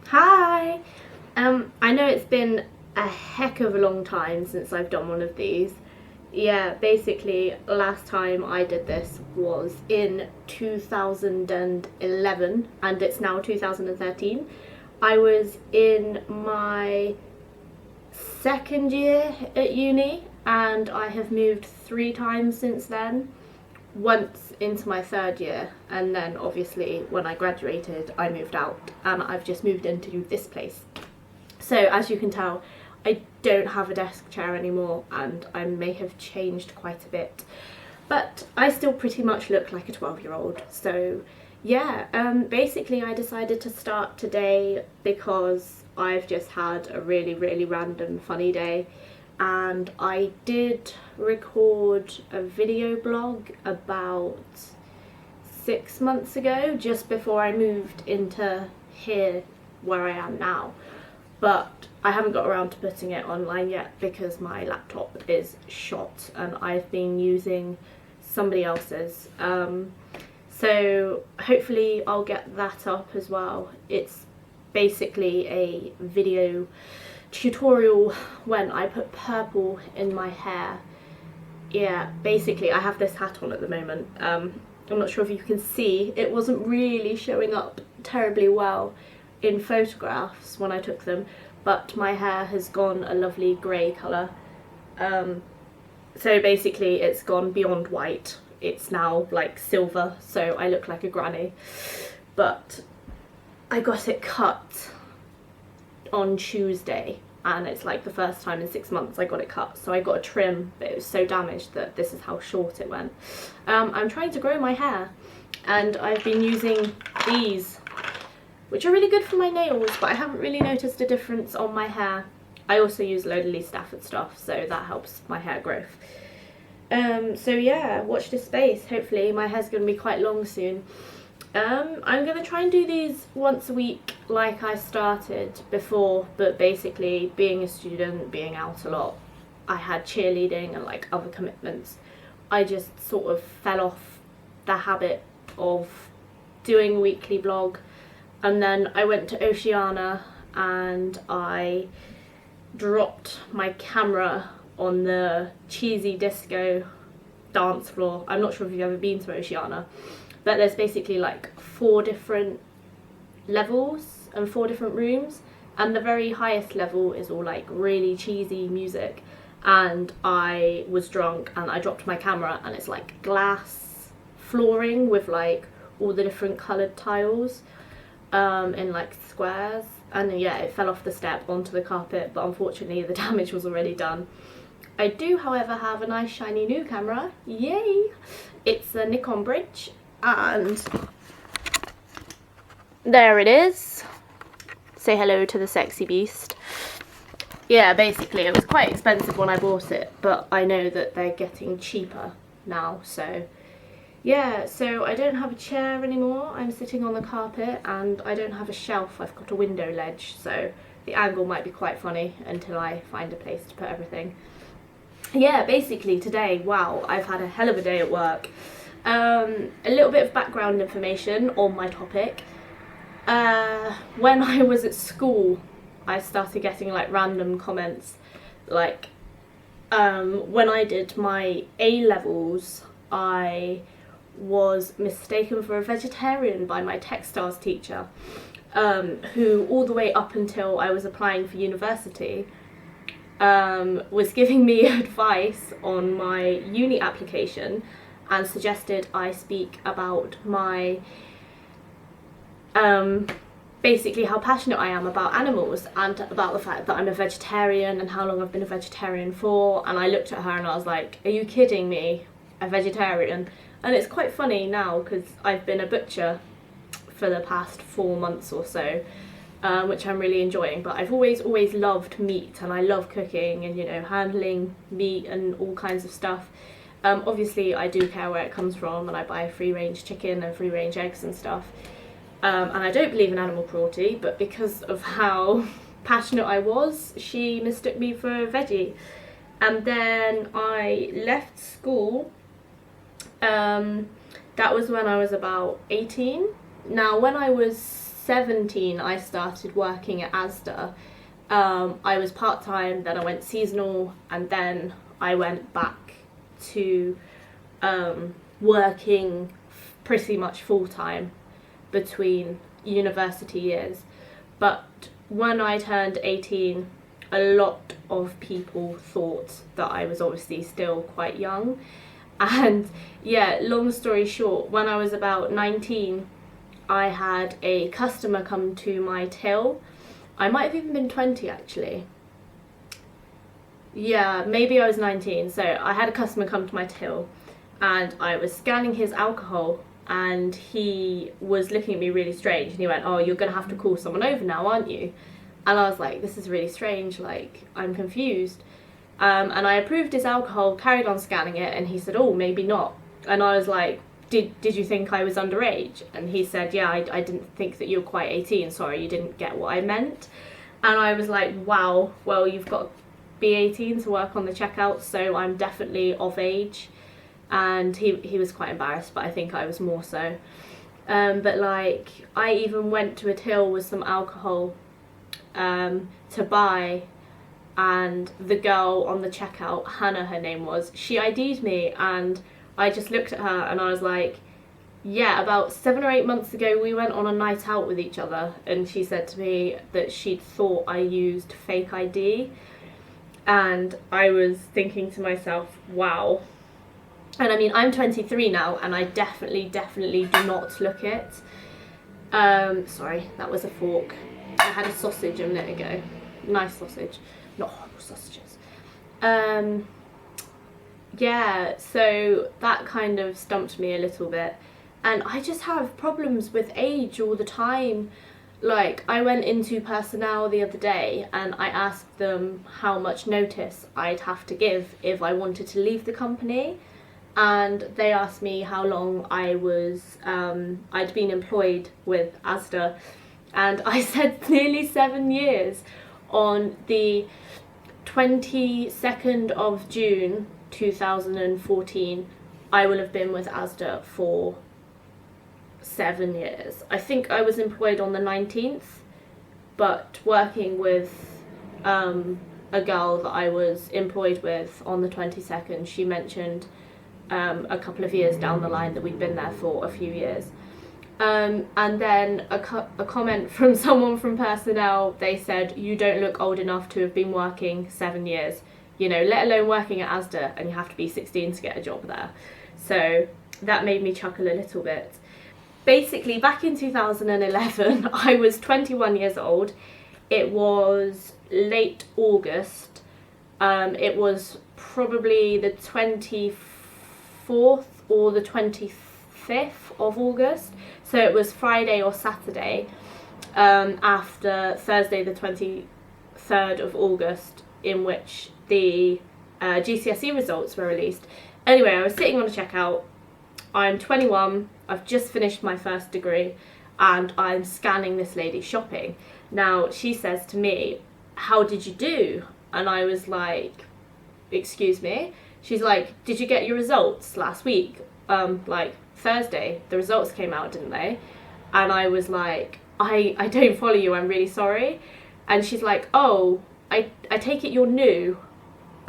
Hi! I know it's been a heck of a long time since I've done one of these. Yeah, basically, last time I did this was in 2011 and it's now 2013. I was in my second year at uni and I have moved 3 times since then. Once into my third year, and then obviously when I graduated I moved out and I've just moved into this place. So as you can tell, I don't have a desk chair anymore and I may have changed quite a bit, but I still pretty much look like a 12-year-old. So yeah, basically I decided to start today because I've just had a really random funny day, and I did record a video blog about 6 months ago, just before I moved into here where I am now, but I haven't got around to putting it online yet because my laptop is shot and I've been using somebody else's. So hopefully I'll get that up as well. It's basically a video tutorial when I put purple in my hair. Yeah, basically I have this hat on at the moment. I'm not sure if you can see, it wasn't really showing up terribly well in photographs when I took them, but my hair has gone a lovely grey colour. So basically it's gone beyond white, it's now like silver, so I look like a granny. But I got it cut on Tuesday and it's like the first time in 6 months I got it cut, so I got a trim, but it was so damaged that this is how short it went. I'm trying to grow my hair and I've been using these, which are really good for my nails, but I haven't really noticed a difference on my hair. I also use a load of Lee Stafford stuff, so that helps my hair growth. So yeah, watch this space. Hopefully my hair's going to be quite long soon. I'm going to try and do these once a week like I started before, but basically being a student, being out a lot, I had cheerleading and like other commitments. I just sort of fell off the habit of doing a weekly vlog, and then I went to Oceania and I dropped my camera on the cheesy disco dance floor. I'm not sure if you've ever been to Oceania, but there's basically like 4 different levels and 4 different rooms, and the very highest level is all like really cheesy music, and I was drunk and I dropped my camera and it's like glass flooring with like all the different coloured tiles in like squares, and yeah, it fell off the step onto the carpet, but unfortunately the damage was already done. I do however have a nice shiny new camera, yay! It's a Nikon Bridge, and there it is. Say hello to the sexy beast. Yeah, basically it was quite expensive when I bought it, but I know that they're getting cheaper now, so yeah. So I don't have a chair anymore, I'm sitting on the carpet, and I don't have a shelf, I've got a window ledge, so the angle might be quite funny until I find a place to put everything. Yeah, basically today, wow, I've had a hell of a day at work. A little bit of background information on my topic. When I was at school, I started getting like random comments, like when I did my A-levels, I was mistaken for a vegetarian by my textiles teacher, who all the way up until I was applying for university was giving me advice on my uni application and suggested I speak about my basically how passionate I am about animals and about the fact that I'm a vegetarian and how long I've been a vegetarian for. And I looked at her and I was like, are you kidding me? A vegetarian? And it's quite funny now because I've been a butcher for the past 4 months or so, which I'm really enjoying, but I've always loved meat, and I love cooking and, you know, handling meat and all kinds of stuff. Obviously I do care where it comes from, and I buy free-range chicken and free-range eggs and stuff, and I don't believe in animal cruelty, but because of how passionate I was, she mistook me for a veggie. And then I left school. That was when I was about 18. Now when I was 17 I started working at Asda. I was part-time, then I went seasonal, and then I went back to working pretty much full-time between university years. But when I turned 18, a lot of people thought that I was obviously still quite young. And yeah, long story short, when I was about 19, I had a customer come to my till. I might have even been 20 actually. Yeah, maybe I was 19. So I had a customer come to my till and I was scanning his alcohol, and he was looking at me really strange, and he went, "Oh, you're gonna have to call someone over now, aren't you?" And I was like, this is really strange, like, I'm confused. And I approved his alcohol, carried on scanning it, and he said, "Oh, maybe not." And I was like, did you think I was underage? And he said, "Yeah, I didn't think that you were quite 18, sorry, you didn't get what I meant." And I was like, wow, well, you've got to be 18 to work on the checkout, so I'm definitely of age. And he was quite embarrassed, but I think I was more so. But like, I even went to a till with some alcohol to buy, and the girl on the checkout, Hannah her name was, she ID'd me, and I just looked at her and I was like, yeah, about 7 or 8 months ago we went on a night out with each other, and she said to me that she'd thought I used fake ID. And I was thinking to myself, wow. And I mean, I'm 23 now, and I definitely do not look it. Sorry, that was a fork. I had a sausage a minute ago. Nice sausage, not horrible sausages. Yeah, so that kind of stumped me a little bit. And I just have problems with age all the time. Like, I went into personnel the other day and I asked them how much notice I'd have to give if I wanted to leave the company. And they asked me how long I was, I'd been employed with Asda. And I said nearly 7 years. On the 22nd of June 2014, I will have been with Asda for 7 years. I think I was employed on the 19th, but working with a girl that I was employed with on the 22nd, she mentioned a couple of years down the line that we'd been there for a few years. And then a comment from someone from personnel, they said, "You don't look old enough to have been working 7 years, you know, let alone working at Asda, and you have to be 16 to get a job there." So that made me chuckle a little bit. Basically, back in 2011, I was 21 years old. It was late August. It was probably the 24th or the 25th of August. So it was Friday or Saturday after Thursday the 23rd of August, in which the GCSE results were released. Anyway, I was sitting on a checkout. I'm 21, I've just finished my first degree, and I'm scanning this lady shopping. Now, she says to me, "How did you do?" And I was like, "Excuse me?" She's like, "Did you get your results last week? Like Thursday, the results came out, didn't they?" And I was like, I don't follow you, I'm really sorry. And she's like, "Oh, I take it you're new."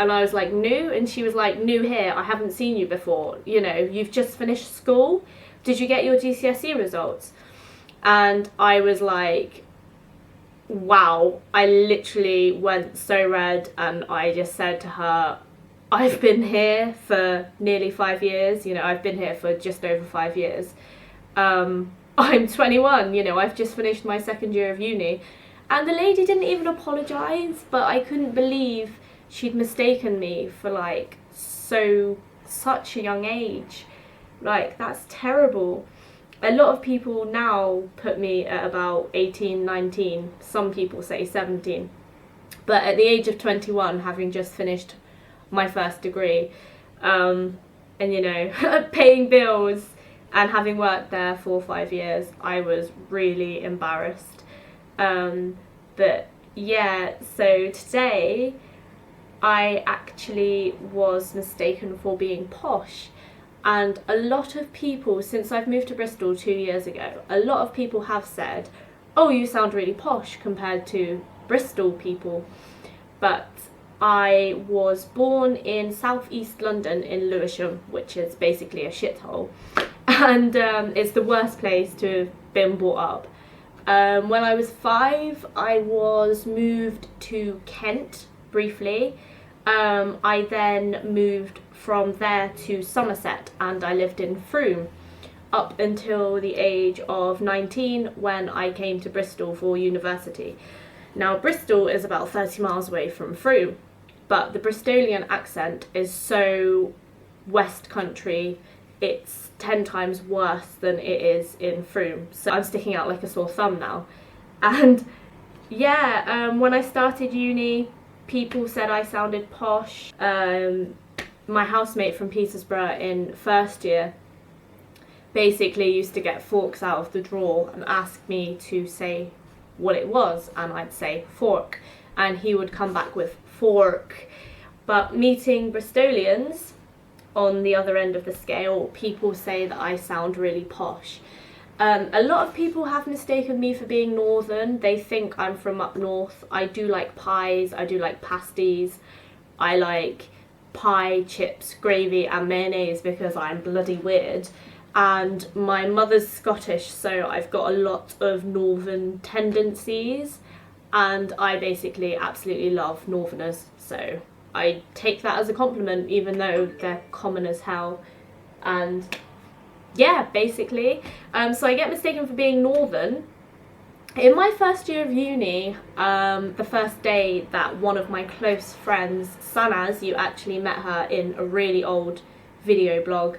And I was like, "New?" And she was like, "New here, I haven't seen you before, you know, you've just finished school. Did you get your GCSE results?" And I was like, wow. I literally went so red, and I just said to her, "I've been here for nearly 5 years, you know, I've been here for just over 5 years. I'm 21, you know, I've just finished my second year of uni." And the lady didn't even apologise, but I couldn't believe she'd mistaken me for like such a young age. Like, that's terrible. A lot of people now put me at about 18, 19, some people say 17. But at the age of 21, having just finished my first degree, and you know, paying bills and having worked there for 5 years, I was really embarrassed. But yeah, so today I actually was mistaken for being posh. And a lot of people, since I've moved to Bristol 2 years ago, a lot of people have said, oh, you sound really posh compared to Bristol people. But I was born in southeast London in Lewisham, which is basically a shithole, and it's the worst place to have been brought up. When I was 5, I was moved to Kent briefly. I then moved from there to Somerset, and I lived in Frome up until the age of 19 when I came to Bristol for university. Now, Bristol is about 30 miles away from Frome, but the Bristolian accent is so West Country, it's 10 times worse than it is in Frome. So I'm sticking out like a sore thumb now. And yeah, when I started uni, people said I sounded posh. My housemate from Petersburg in first year basically used to get forks out of the drawer and ask me to say what it was, and I'd say fork, and he would come back with fork. But meeting Bristolians on the other end of the scale, people say that I sound really posh. A lot of people have mistaken me for being northern. They think I'm from up north. I do like pies, I do like pasties, I like pie, chips, gravy and mayonnaise because I'm bloody weird. And my mother's Scottish, so I've got a lot of northern tendencies, and I basically absolutely love northerners, so I take that as a compliment even though they're common as hell. And yeah, basically, so I get mistaken for being northern. In my first year of uni, the first day that one of my close friends, Sanaz, you actually met her in a really old video blog,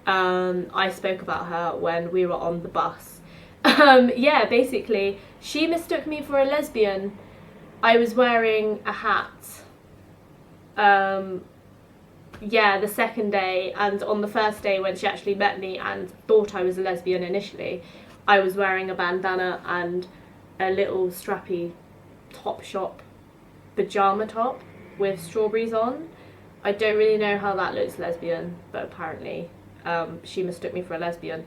I spoke about her when we were on the bus. Yeah, basically, she mistook me for a lesbian. I was wearing a hat. Yeah, the second day, and on the first day when she actually met me and thought I was a lesbian initially, I was wearing a bandana and a little strappy Topshop pyjama top with strawberries on. I don't really know how that looks lesbian, but apparently she mistook me for a lesbian.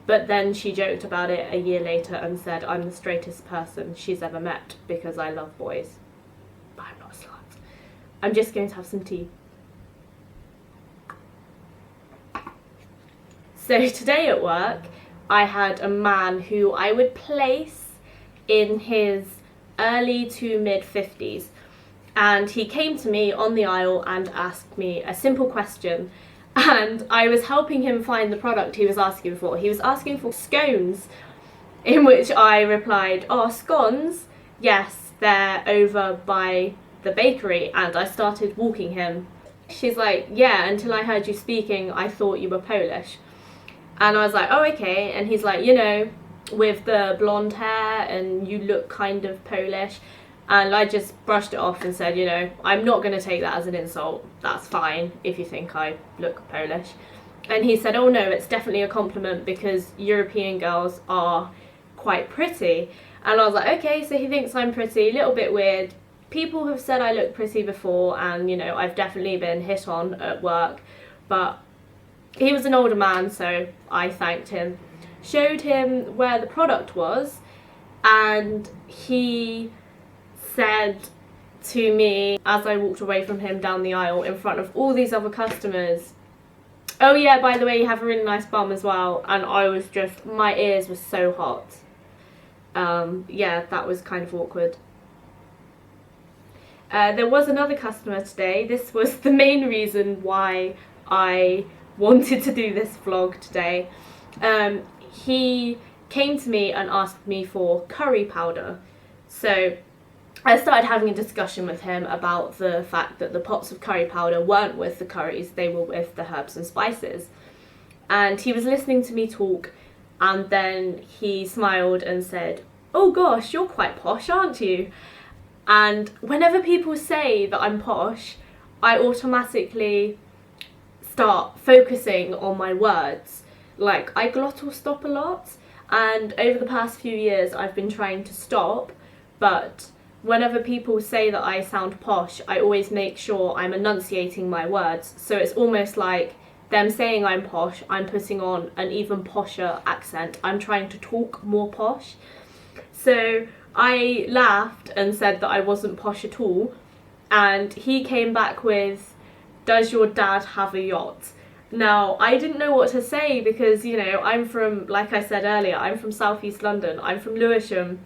But then she joked about it a year later and said I'm the straightest person she's ever met because I love boys. But I'm not a slut. I'm just going to have some tea. So today at work, I had a man who I would place in his early to mid 50s. And he came to me on the aisle and asked me a simple question. And I was helping him find the product he was asking for. He was asking for scones, in which I replied, oh, scones? Yes, they're over by the bakery. And I started walking him. She's like, yeah, until I heard you speaking, I thought you were Polish. And I was like, oh, okay. And he's like, you know, with the blonde hair and you look kind of Polish. And I just brushed it off and said, you know, I'm not going to take that as an insult. That's fine if you think I look Polish. And he said, oh no, it's definitely a compliment because European girls are quite pretty. And I was like, okay, so he thinks I'm pretty, a little bit weird. People have said I look pretty before, and, you know, I've definitely been hit on at work. But he was an older man, so I thanked him. Showed him where the product was, and he said to me as I walked away from him down the aisle in front of all these other customers, oh yeah, by the way, you have a really nice bum as well. And I was just, my ears were so hot. Yeah, that was kind of awkward. There was another customer today. This was the main reason why I wanted to do this vlog today. He came to me and asked me for curry powder. So I started having a discussion with him about the fact that the pots of curry powder weren't with the curries, they were with the herbs and spices. And he was listening to me talk, and then he smiled and said, oh gosh, you're quite posh, aren't you? And whenever people say that I'm posh, I automatically start focusing on my words. Like, I glottal stop a lot, and over the past few years I've been trying to stop, but whenever people say that I sound posh, I always make sure I'm enunciating my words. So it's almost like them saying I'm posh, I'm putting on an even posher accent. I'm trying to talk more posh. So I laughed and said that I wasn't posh at all, and he came back with, "Does your dad have a yacht?" Now, I didn't know what to say because, you know, I'm from, like I said earlier, I'm from southeast London, I'm from Lewisham.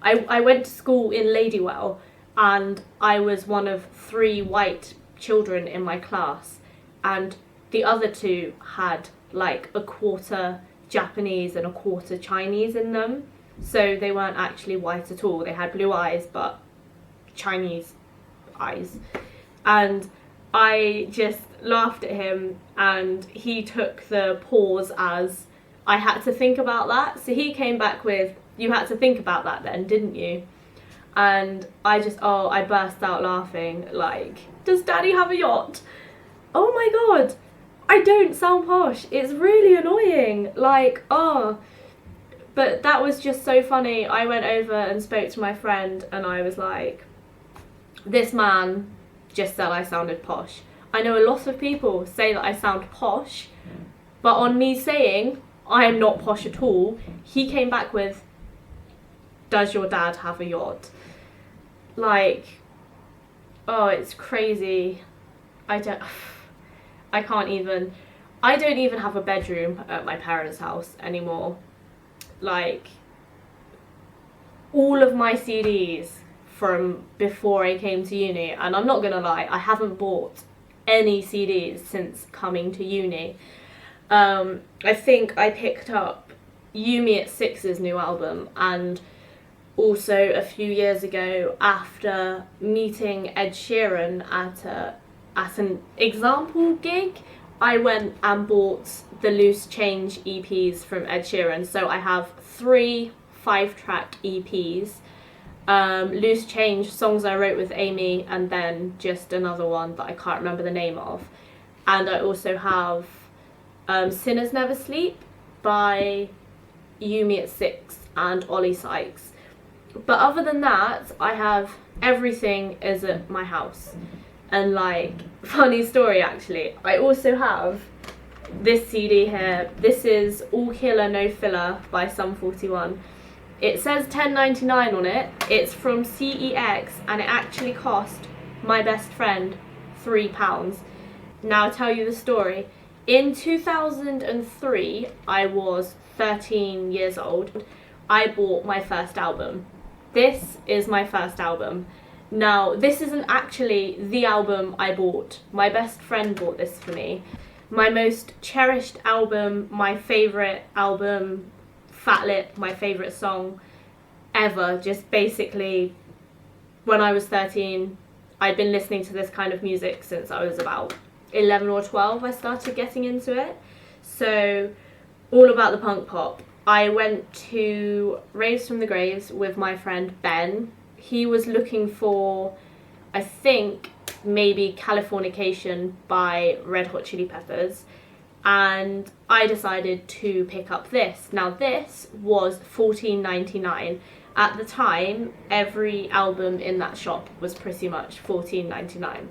I went to school in Ladywell, and I was one of 3 white children in my class, and the other 2 had like a quarter Japanese and a quarter Chinese in them, so they weren't actually white at all. They had blue eyes but Chinese eyes. And I just laughed at him, and he took the pause as I had to think about that. So he came back with, "You had to think about that then, didn't you?" And I burst out laughing, like, "Does daddy have a yacht? Oh my god, I don't sound posh. It's really annoying." Like, oh. But that was just so funny. I went over and spoke to my friend, and I was like, this man just said I sounded posh. I know a lot of people say that I sound posh, but on me saying I am not posh at all, he came back with, "Does your dad have a yacht?" Like, oh, it's crazy. I don't even have a bedroom at my parents' house anymore. Like, all of my CDs from before I came to uni, and I'm not gonna lie, I haven't bought any CDs since coming to uni. I think I picked up Yumi at Six's new album, and also a few years ago, after meeting Ed Sheeran at an example gig, I went and bought the Loose Change EPs from Ed Sheeran. So I have 3 5-track EPs. Loose Change, songs I wrote with Amy, and then just another one that I can't remember the name of. And I also have Sinners Never Sleep by Yumi at Six and Ollie Sykes. But other than that, I have everything is at my house. And like, funny story actually, I also have this CD here. This is All Killer No Filler by Sum 41. It says $10.99 on it. It's from CEX, and it actually cost my best friend £3. Now I'll tell you the story. In 2003, I was 13 years old. I bought my first album. This is my first album. Now, this isn't actually the album I bought. My best friend bought this for me. My most cherished album, my favourite album, Fat Lip, my favourite song ever. Just basically, when I was 13, I'd been listening to this kind of music since I was about 11 or 12. I started getting into it. So, all about the punk pop. I went to Raves from the Graves with my friend Ben. He was looking for, I think, maybe Californication by Red Hot Chili Peppers, and I decided to pick up this. Now this was $14.99. At the time, every album in that shop was pretty much $14.99.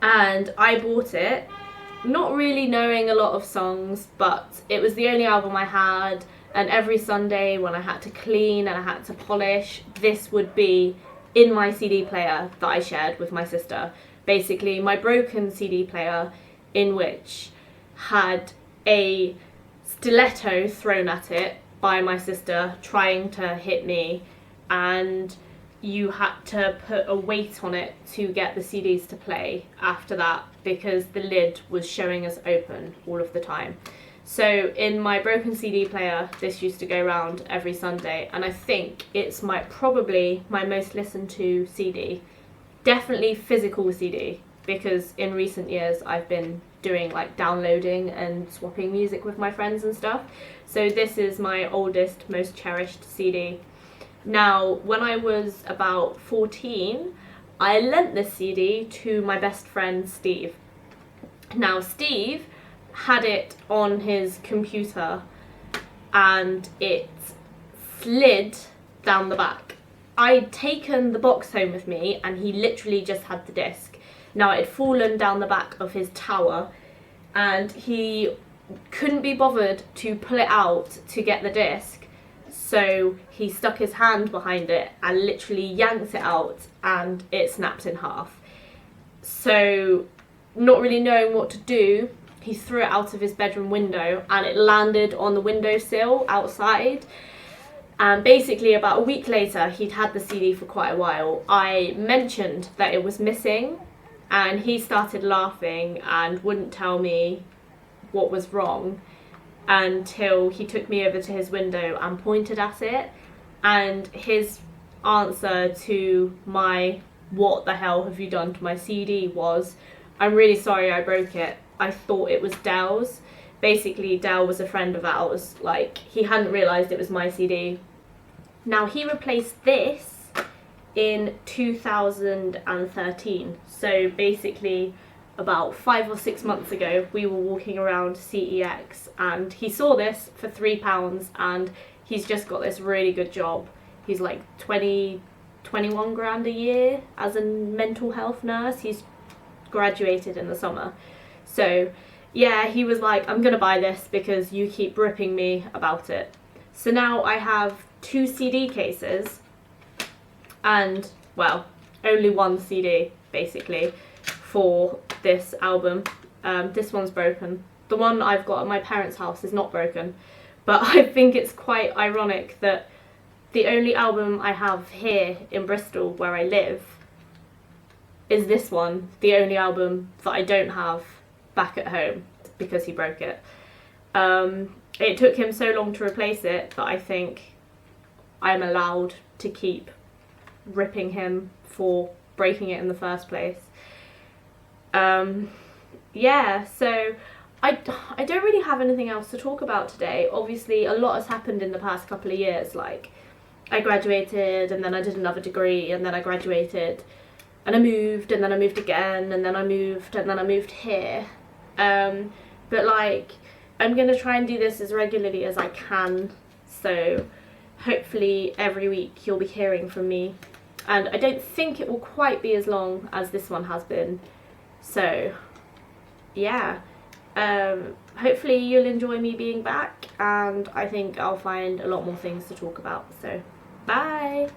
And I bought it, not really knowing a lot of songs, but it was the only album I had, and every Sunday when I had to clean and I had to polish, this would be in my CD player that I shared with my sister. Basically, my broken CD player, in which had a stiletto thrown at it by my sister trying to hit me, and you had to put a weight on it to get the CDs to play after that, because the lid was showing us open all of the time. So in my broken CD player, this used to go around every Sunday, and I think it's probably my most listened to CD. Definitely physical CD, because in recent years I've been doing like downloading and swapping music with my friends and stuff. So this is my oldest, most cherished CD. Now, when I was about 14, I lent this CD to my best friend Steve. Now Steve had it on his computer and it slid down the back. I'd taken the box home with me and he literally just had the disc. Now it had fallen down the back of his tower and he couldn't be bothered to pull it out to get the disc. So he stuck his hand behind it and literally yanked it out, and it snapped in half. So, not really knowing what to do, he threw it out of his bedroom window, and it landed on the windowsill outside. And basically about a week later, he'd had the CD for quite a while. I mentioned that it was missing, and he started laughing and wouldn't tell me what was wrong until he took me over to his window and pointed at it. And his answer to my "what the hell have you done to my CD" was, "I'm really sorry I broke it. I thought it was Dell's." Basically, Dell was a friend of ours. Like, he hadn't realised it was my CD. Now, he replaced this in 2013. So basically, about 5 or 6 months ago, we were walking around CEX, and he saw this for £3, and he's just got this really good job. He's like 21 grand a year as a mental health nurse. He's graduated in the summer. So yeah, he was like, "I'm gonna buy this because you keep ripping me about it." So now I have 2 CD cases and, well, only 1 CD basically for this album. This one's broken. The one I've got at my parents' house is not broken, but I think it's quite ironic that the only album I have here in Bristol, where I live, is this one, the only album that I don't have back at home, because he broke it. It took him so long to replace it that I think I'm allowed to keep ripping him for breaking it in the first place. Yeah, so I don't really have anything else to talk about today. Obviously, a lot has happened in the past couple of years. Like, I graduated, and then I did another degree, and then I graduated, and I moved, and then I moved again, and then I moved, and then I moved here. But like, I'm gonna try and do this as regularly as I can, so hopefully every week you'll be hearing from me. And I don't think it will quite be as long as this one has been, so yeah. Hopefully you'll enjoy me being back, and I think I'll find a lot more things to talk about, so bye!